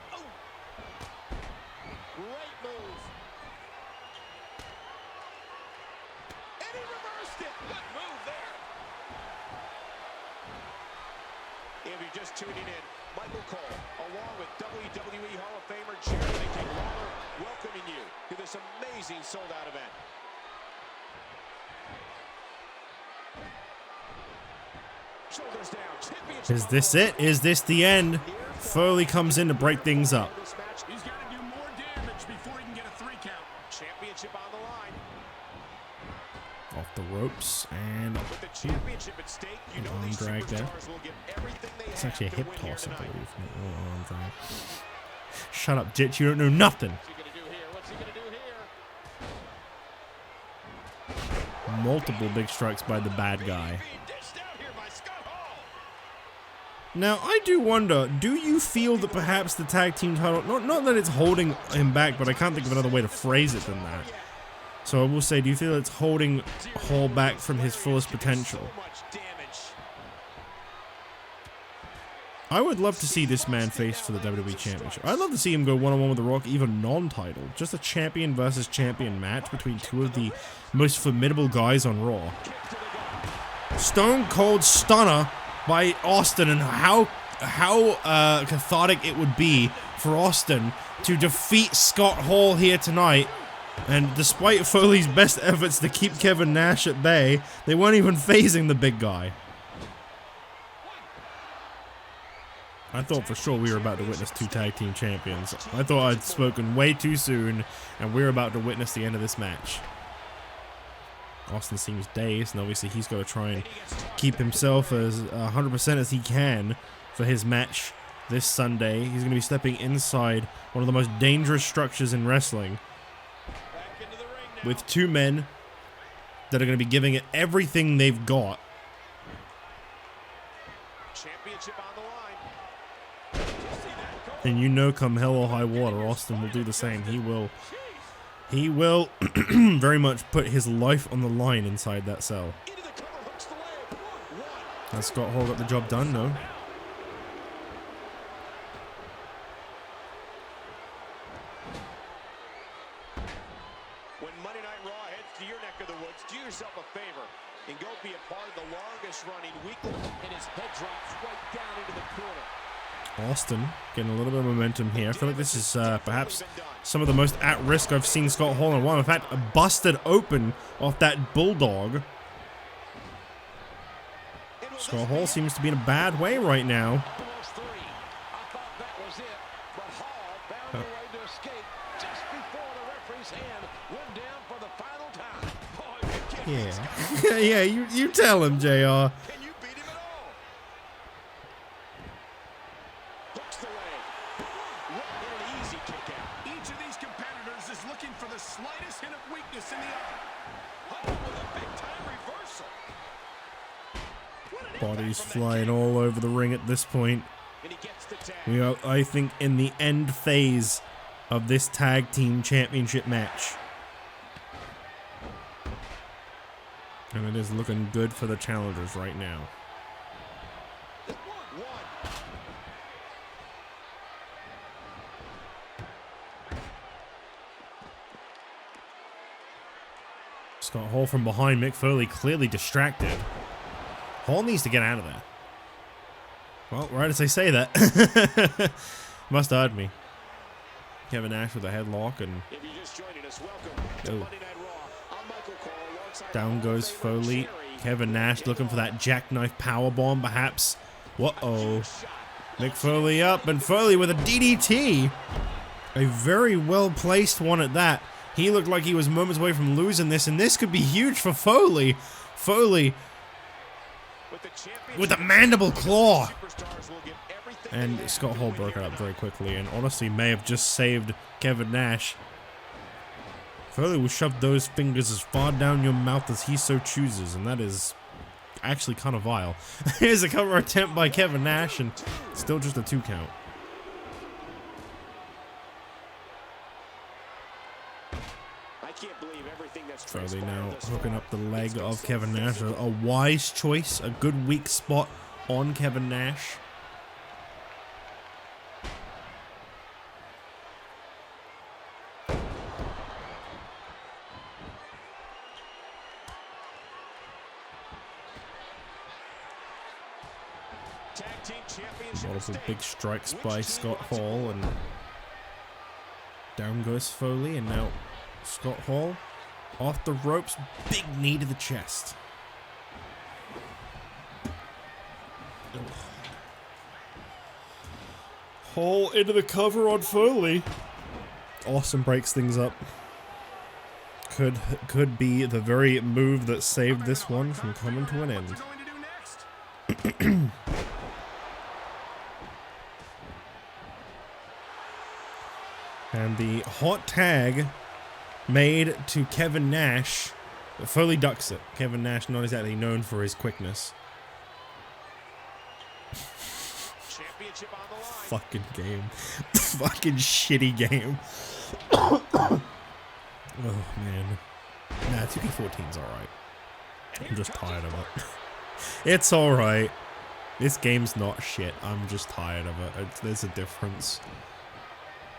Great move. And he reversed it. Good move there. If you're just tuning in, Michael Cole, along with WWE Hall of Famer Jerry King Lawler, welcoming you to this amazing sold-out event. Shoulders down. Is this it? Is this the end? Foley comes in to break things up. He's got to do more damage before he can get a 3 count. Championship on the line. Off the ropes and With the championship at stake, you know arm these drag there. superstars will give everything they It's have actually a to hip win here toss, I tonight. believe. Not an arm drag. Shut up, Ditch. You don't know nothing. What's he gonna do here? What's he gonna do here? Multiple big strikes by the bad guy. Being dished out here by Scott Hall. Now, I do wonder, do you feel that perhaps the tag team title, not that it's holding him back, but I can't think of another way to phrase it than that. So I will say, do you feel it's holding Hall back from his fullest potential? So much damage. I would love to see this man face for the WWE Championship. I'd love to see him go one-on-one with The Rock, even non-title. Just a champion versus champion match between two of the most formidable guys on Raw. Stone Cold Stunner by Austin, and how cathartic it would be for Austin to defeat Scott Hall here tonight. And despite Foley's best efforts to keep Kevin Nash at bay, they weren't even phasing the big guy. I thought for sure we were about to witness two tag team champions. I thought I'd spoken way too soon, and we're about to witness the end of this match. Austin seems dazed, and obviously he's got to try and keep himself as 100% as he can for his match this Sunday. He's going to be stepping inside one of the most dangerous structures in wrestling, with two men that are going to be giving it everything they've got. Championship on the line. And you know, come hell or high water, Austin will do the same. He will very much put his life on the line inside that cell. Into the cover, hooks the leg. One. Has Scott Hall got the job done? No. When Monday Night Raw heads to your neck of the woods, do yourself a favor and go be a part of the longest running weekly. And his head drops right down into the corner. Austin getting a little bit of momentum here. I feel like this is perhaps some of the most at risk I've seen Scott Hall in a while. In fact, busted open off that bulldog. Scott Hall seems to be in a bad way right now. Almost 3. I thought that was it, but Hall found a way to escape just before the referee's hand went down for the final time. Boy, you can't Yeah, yeah, you tell him, JR. Can you beat him at all? Hooks the leg. Right in an easy kick out. Each of these competitors is looking for the slightest hint of weakness in the other. Oh, with a big-time reversal. Bodies flying all over the ring at this point. And he gets the tag. We are, I think, in the end phase of this tag team championship match. And it is looking good for the challengers right now. One. Scott Hall from behind, Mick Foley clearly distracted. Hall needs to get out of there. Well, right as I say that. Must have heard me. Kevin Nash with a headlock, and If you're just joining us, welcome to Oh. Monday Night Raw. I'm Michael Cole alongside down Hall of goes Famer Foley. Jerry Kevin Nash looking for that jackknife powerbomb, perhaps. Whoa. Mick Foley up, and Foley with a DDT. A very well-placed one at that. He looked like he was moments away from losing this, and this could be huge for Foley. Foley with a mandible claw. And Scott Hall broke it up very quickly, and honestly may have just saved Kevin Nash. Foley will shove those fingers as far down your mouth as he so chooses, and that is actually kind of vile. Here's a cover attempt by Kevin Nash, and still just a 2 count. Foley now hooking up the leg of Kevin Nash. A wise choice, a good weak spot on Kevin Nash. Multiple big strikes by Scott Hall, and down goes Foley, and now Scott Hall off the ropes, big knee to the chest. Hall into the cover on Foley. Austin breaks things up. Could be the very move that saved this one from coming to an end. And the hot tag made to Kevin Nash. Foley ducks it. Kevin Nash not exactly known for his quickness. Fucking game. Fucking shitty game. Oh man. Nah, 2K14's alright. I'm just tired of it. It's alright. This game's not shit. I'm just tired of it. There's a difference.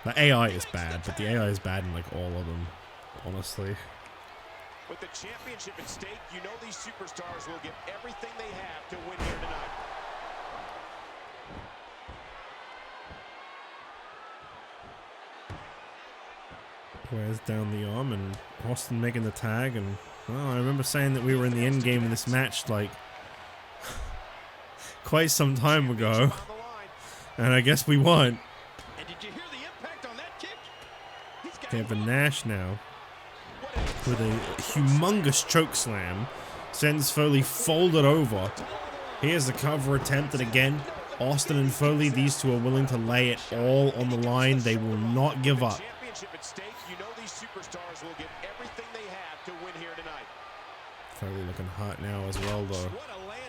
The AI is bad, but the AI is bad in like all of them, honestly. With the championship at stake, you know these superstars will give everything they have to win here tonight. Wears down the arm, and Austin making the tag, and well, I remember saying that we were in the end game of this match like quite some time ago, and I guess we won. Kevin Nash now with a humongous choke slam sends Foley folded over. Here's the cover attempt, and again Austin and Foley, these two are willing to lay it all on the line. They will not give up. Foley looking hot now as well though. No way.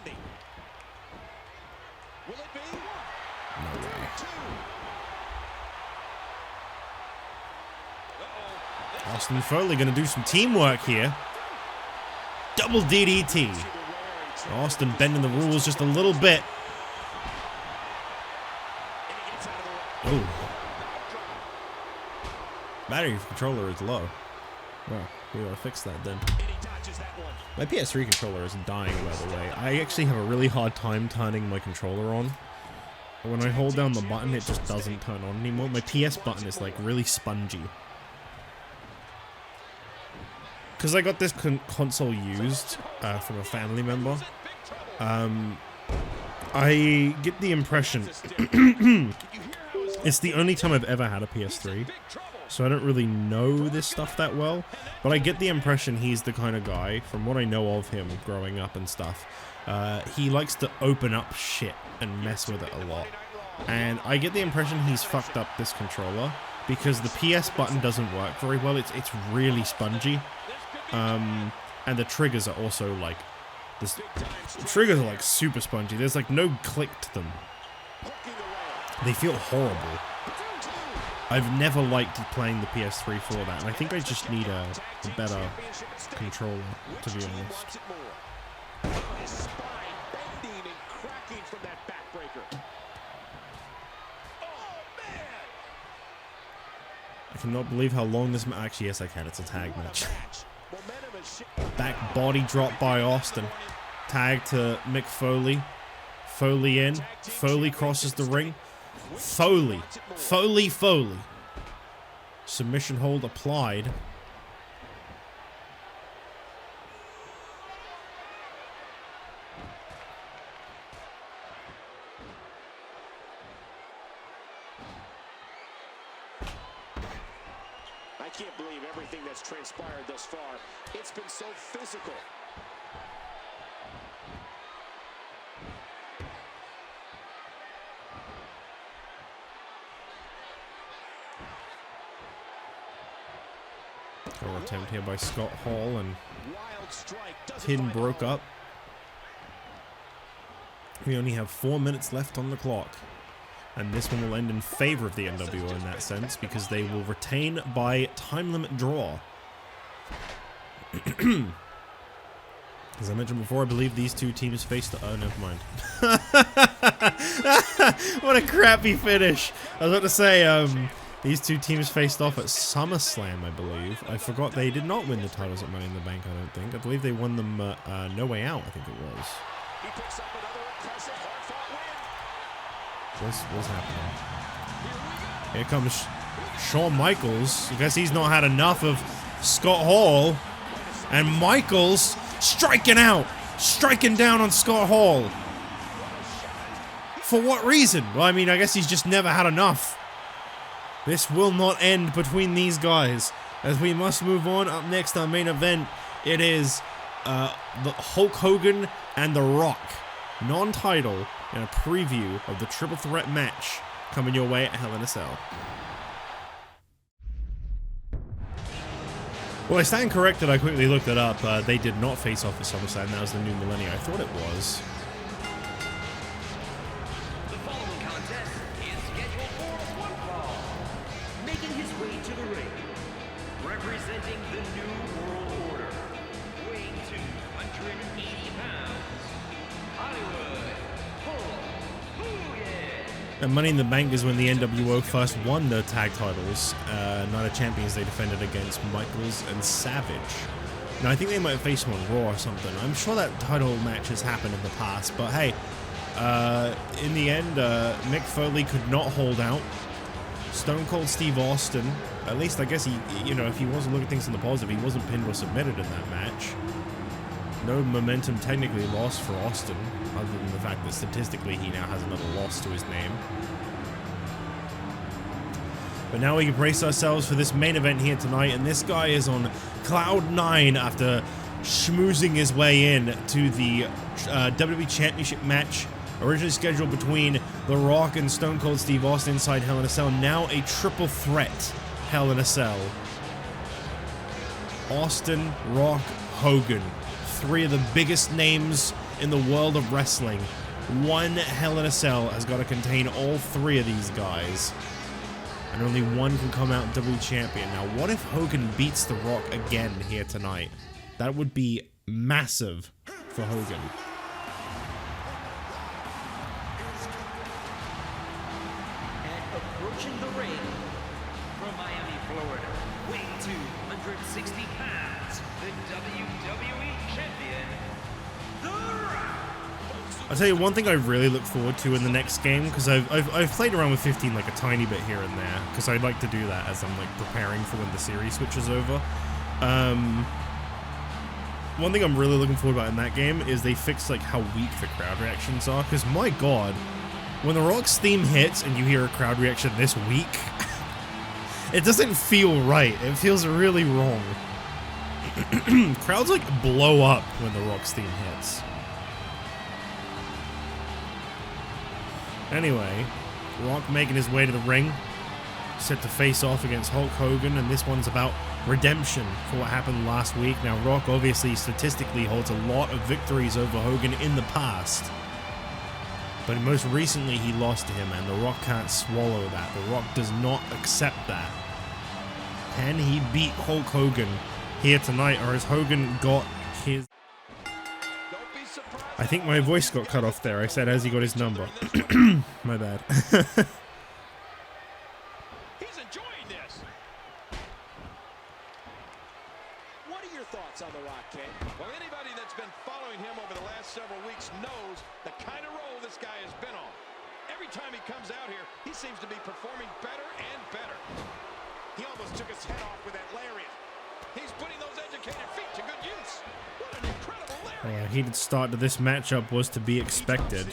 Austin and Foley going to do some teamwork here. Double DDT. Austin bending the rules just a little bit. Oh. Battery controller is low. Well, we gotta fix that then. My PS3 controller is dying, by the way. I actually have a really hard time turning my controller on. When I hold down the button, it just doesn't turn on anymore. My PS button is like really spongy. Because I got this console used from a family member, I get the impression it's the only time I've ever had a PS3, so I don't really know this stuff that well, but I get the impression he's the kind of guy, from what I know of him growing up and stuff, he likes to open up shit and mess with it a lot, and I get the impression he's fucked up this controller, because the PS button doesn't work very well. It's really spongy. And the triggers are also like the triggers are like super spongy. There's like no click to them. They feel horrible. I've never liked playing the PS3 for that, and I think I just need a better controller, to be honest. I cannot believe how long this match. Actually, yes, I can. It's a tag match. Back body drop by Austin. Tag to Mick Foley. Foley in. Foley crosses the ring. Foley. Submission hold applied. can't believe everything that's transpired thus far. It's been so physical. Or attempt here by Scott Hall, and Wild strike. pin broke up. We only have 4 minutes left on the clock. And this one will end in favor of the NWO in that sense, because they will retain by time limit draw. As I mentioned before, I believe these two teams faced the... Oh, never mind. What a crappy finish. I was about to say, these two teams faced off at SummerSlam, I believe. I forgot they did not win the titles at Money in the Bank, I don't think. I believe they won them No Way Out, I think it was. He picks up another impressive hard-fought win. What's happening? Here comes Shawn Michaels. I guess he's not had enough of Scott Hall. And Michaels striking out. Striking down on Scott Hall. For what reason? Well, I mean, I guess he's just never had enough. This will not end between these guys, as we must move on. Up next, our main event, it is the Hulk Hogan and The Rock, non-title, and a preview of the triple threat match coming your way at Hell in a Cell. Well, I stand corrected. I quickly looked it up. They did not face off at SummerSlam. That was the new millennia. I thought it was. The following contest is scheduled for one fall. Making his way to the ring, representing the New World Order, weighing 280 pounds, Hollywood Hulk Hogan. And Money in the Bank is when the NWO first won the tag titles. Night of Champions they defended against Michaels and Savage. Now I think they might face him on Raw or something. I'm sure that title match has happened in the past, but hey, in the end, Mick Foley could not hold out. Stone Cold Steve Austin, at least I guess he, you know, if he wasn't looking at things in the positive, he wasn't pinned or submitted in that match. No momentum technically lost for Austin, other than the fact that statistically he now has another loss to his name. But now we can brace ourselves for this main event here tonight, and this guy is on cloud 9 after schmoozing his way in to the WWE Championship match, originally scheduled between The Rock and Stone Cold Steve Austin inside Hell in a Cell. Now a triple threat Hell in a Cell. Austin, Rock, Hogan. Three of the biggest names in the world of wrestling. One Hell in a Cell has got to contain all three of these guys. And only one can come out WWE Champion. Now, what if Hogan beats The Rock again here tonight? That would be massive for Hogan. And approaching the ring from Miami, Florida, weighing 260 pounds, the WWE Champion, The Rock. I'll tell you one thing I really look forward to in the next game, because I've played around with 15 like a tiny bit here and there, because I'd like to do that as I'm like preparing for when the series switches over. One thing I'm really looking forward about in that game is they fixed like how weak the crowd reactions are, because my god, when The Rock's theme hits and you hear a crowd reaction this weak, it doesn't feel right. It feels really wrong. Crowds like blow up when The Rock's theme hits. Anyway, Rock making his way to the ring, set to face off against Hulk Hogan, and this one's about redemption for what happened last week. Now, Rock obviously statistically holds a lot of victories over Hogan in the past, but most recently he lost to him, and The Rock can't swallow that. The Rock does not accept that. Can he beat Hulk Hogan here tonight, or has Hogan got his... I think my voice got cut off there. I said, has he got his number? My bad. He's enjoying this. What are your thoughts on The Rock, Ken? Well, anybody that's been following him over the last several weeks knows the kind of role this guy has been on. Every time he comes out here, he seems to be performing better and better. He almost took his head off with that lariat. He's putting those educated feet to good use. What an incredible lariat. A heated start to this matchup was to be expected.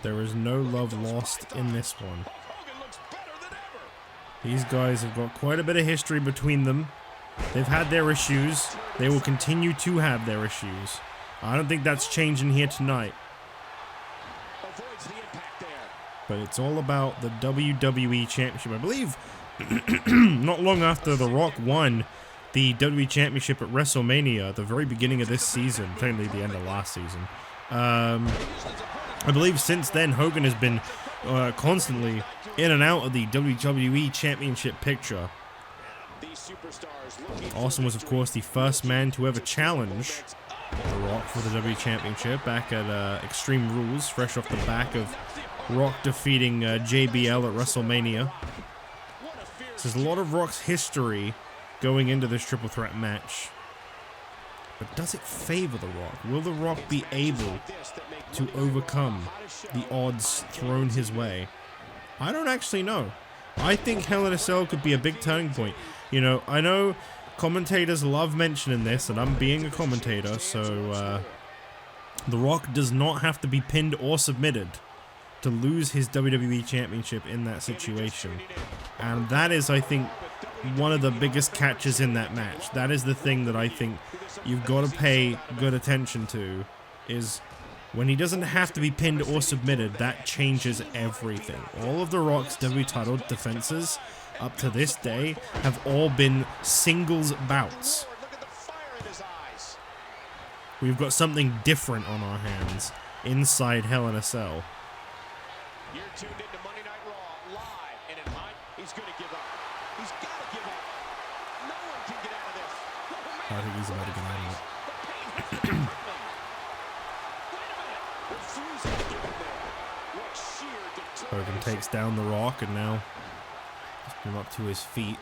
There was no love lost in this one. Hogan looks better than ever. These guys have got quite a bit of history between them. They've had their issues. They will continue to have their issues. I don't think that's changing here tonight. Avoids the impact there. But it's all about the WWE Championship. I believe not long after The Rock won the WWE Championship at WrestleMania at the very beginning of this season, technically the end of last season. I believe since then Hogan has been constantly in and out of the WWE Championship picture. Austin was, of course, the first man to ever challenge The Rock for the WWE Championship back at Extreme Rules, fresh off the back of Rock defeating JBL at WrestleMania. So there's a lot of Rock's history going into this triple threat match. But does it favor The Rock? Will The Rock be able to overcome the odds thrown his way? I don't actually know. I think Hell in a Cell could be a big turning point. You know, I know commentators love mentioning this, and I'm being a commentator, so The Rock does not have to be pinned or submitted to lose his WWE Championship in that situation. And that is, I think, one of the biggest catches in that match. That is the thing that I think you've got to pay good attention to, is when he doesn't have to be pinned or submitted, that changes everything. All of The Rock's WWE title defenses up to this day have all been singles bouts. We've got something different on our hands inside Hell in a Cell. You're tuned into Monday Night Raw live, and in mine, he's going to give up. He's got to give up. No one can get out of this. I think he's about to get out of it. Refusing to give him there. What sheer Hogan determination. takes down The Rock and now just put him up to his feet.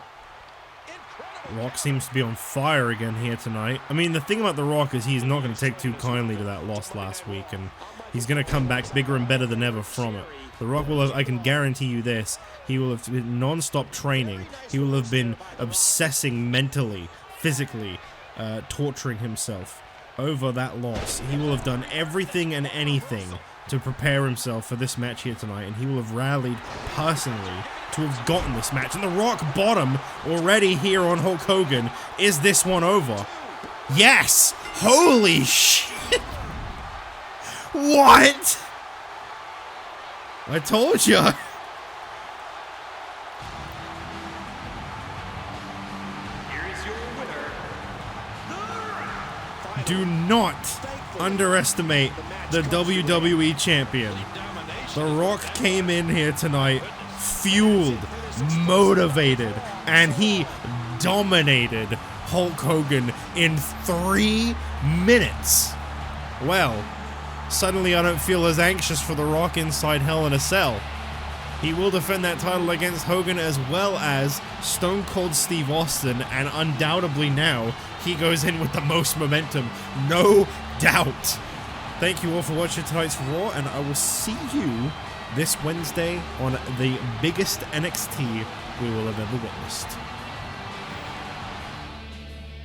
Rock seems to be on fire again here tonight. I mean, the thing about The Rock is he's not going to take too kindly to that loss last week, and he's going to come back bigger and better than ever from it. The Rock will have, I can guarantee you this, he will have been non-stop training. He will have been obsessing mentally, physically, torturing himself over that loss. He will have done everything and anything to prepare himself for this match here tonight, and he will have rallied personally to have gotten this match. And The Rock bottom already here on Hulk Hogan. Is this one over? Yes! Holy shit! What? I told you. Here is your winner, Do not underestimate the WWE Champion. The Rock came in here tonight fueled, motivated, and he dominated Hulk Hogan in 3 minutes. Well, suddenly I don't feel as anxious for The Rock inside Hell in a Cell. He will defend that title against Hogan as well as Stone Cold Steve Austin, and undoubtedly now he goes in with the most momentum, no doubt. Thank you all for watching tonight's Raw, and I will see you this Wednesday on the biggest NXT we will have ever witnessed.